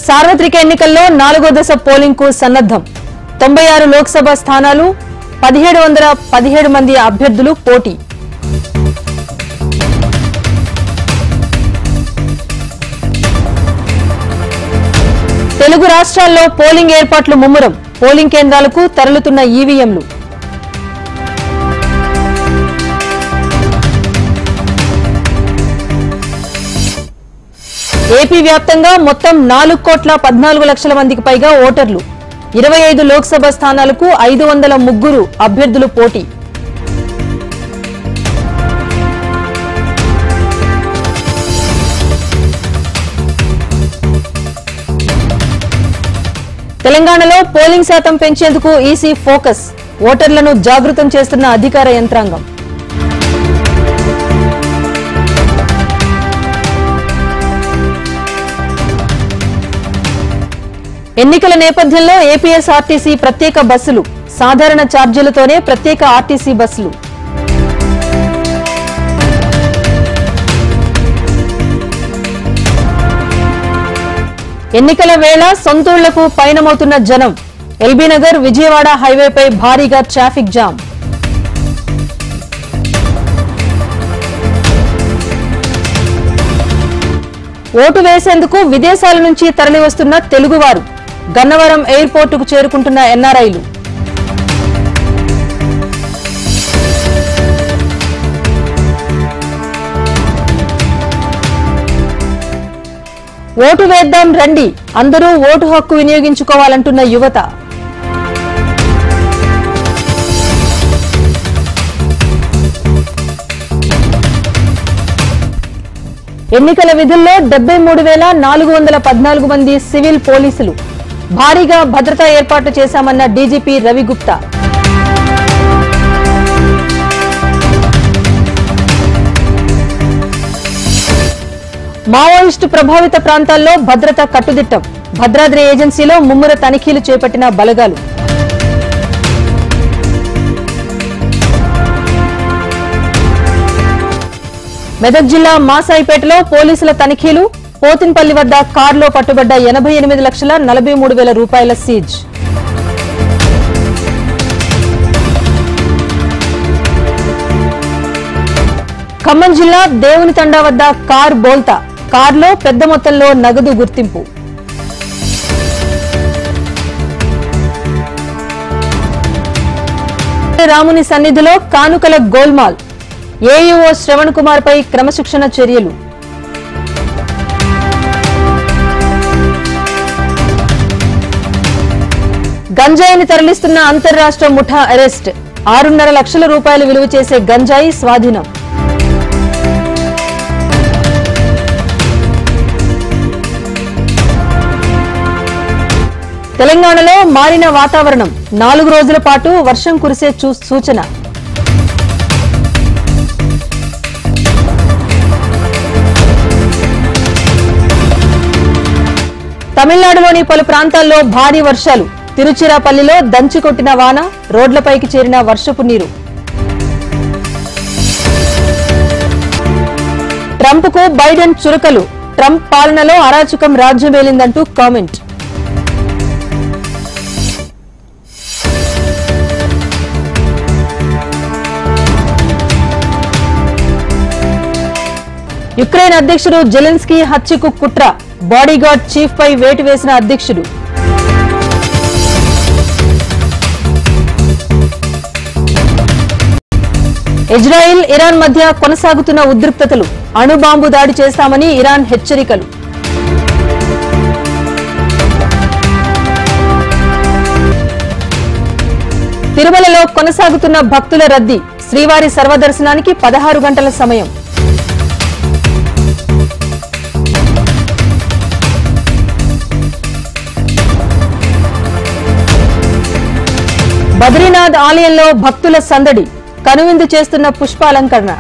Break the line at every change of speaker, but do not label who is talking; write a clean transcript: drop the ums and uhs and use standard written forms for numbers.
సార్వత్రిక ఎన్నికల్లో 4వ దశ పోలింగ్ కు సన్నద్ధం 96 లోక్సభ స్థానాలు 1717 మంది అభ్యర్థులు పోటీ తెలుగు రాష్ట్రాల్లో పోలింగ్ ఏర్పాట్లు ముమ్మరం పోలింగ్ కేంద్రాలకు తరలుతున్న ఈవీఎంలు ఏపీ వ్యాప్తంగా మొత్తం 4,14,00,000 మందికి పైగా ఓటర్లు 25 లోక్సభ స్థానాలకు 503 అభ్యర్థులు పోటీ తెలంగాణలో పోలింగ్ శాతం పెంచేందుకు ఈసీ ఫోకస్ ఓటర్లను జాగృతం చేస్తున్న అధికార యంత్రాంగం ఎన్నికల నేపథ్యంలో ఏపీఎస్ఆర్టీసీ ప్రత్యేక బస్సులు సాధారణ ఛార్జీలతోనే ప్రత్యేక ఆర్టీసీ బస్సులు ఎన్నికల వేళ సొంతూళ్లకు పయనమవుతున్న జనం ఎల్బీనగర్ విజయవాడ హైవేపై భారీగా ట్రాఫిక్ జామ్ ఓటు వేసేందుకు విదేశాల నుంచి తరలివస్తున్న తెలుగువారు గన్నవరం ఎయిర్పోర్టుకు చేరుకుంటున్న ఎన్ఆర్ఐలు ఓటు వేద్దాం రండి అందరూ ఓటు హక్కు వినియోగించుకోవాలంటున్న యువత ఎన్నికల విధుల్లో 73,414 మంది సివిల్ పోలీసులు భారీగా భద్రతా ఏర్పాట్లు చేశామన్న డీజీపీ రవి గుప్తా మావోయిస్టు ప్రభావిత ప్రాంతాల్లో భద్రత కట్టుదిట్టం భద్రాద్రి ఏజెన్సీలో ముమ్మర తనిఖీలు చేపట్టిన బలగాలు మెదక్ జిల్లా మాసాయిపేటలో పోలీసుల తనిఖీలు పోతిన్పల్లి వద్ద కారులో పట్టుబడ్డ 88,43,000 రూపాయల సీజ్ ఖమ్మం జిల్లా దేవుని తండా వద్ద కారు బోల్తా కారులో పెద్ద మొత్తంలో నగదు గుర్తింపు రాముని సన్నిధిలో కానుకల గోల్మాల్ ఏఈఓ శ్రవణ్ కుమార్ పై క్రమశిక్షణ చర్యలు గంజాయిని తరలిస్తున్న అంతర్రాష్ట్ర ముఠా అరెస్ట్ 6.5 లక్షల రూపాయలు విలువ చేసే గంజాయి స్వాధీనం తెలంగాణలో మారిన వాతావరణం 4 రోజుల పాటు వర్షం కురిసే సూచన తమిళనాడులోని పలు ప్రాంతాల్లో భారీ వర్షాలు తిరుచిరాపల్లిలో దంచికొట్టిన వాన రోడ్లపైకి చేరిన వర్షపు నీరు ట్రంప్ కు బైడెన్ చురకలు ట్రంప్ పాలనలో అరాచకం రాజ్యమేలిందంటూ కామెంట్ యుక్రెయిన్ అధ్యక్షుడు జెలెన్స్కీ హత్యకు కుట్ర బాడీగార్డ్ చీఫ్ పై వేటు వేసిన అధ్యక్షుడు ఇజ్రాయిల్ ఇరాన్ మధ్య కొనసాగుతున్న ఉద్రిక్తతలు అణుబాంబు దాడి చేస్తామని ఇరాన్ హెచ్చరికలు తిరుమలలో కొనసాగుతున్న భక్తుల రద్దీ శ్రీవారి సర్వదర్శనానికి 16 గంటల సమయం బద్రీనాథ్ ఆలయంలో భక్తుల సందడి కనువిందు చేస్తున్న పుష్పాలంకరణ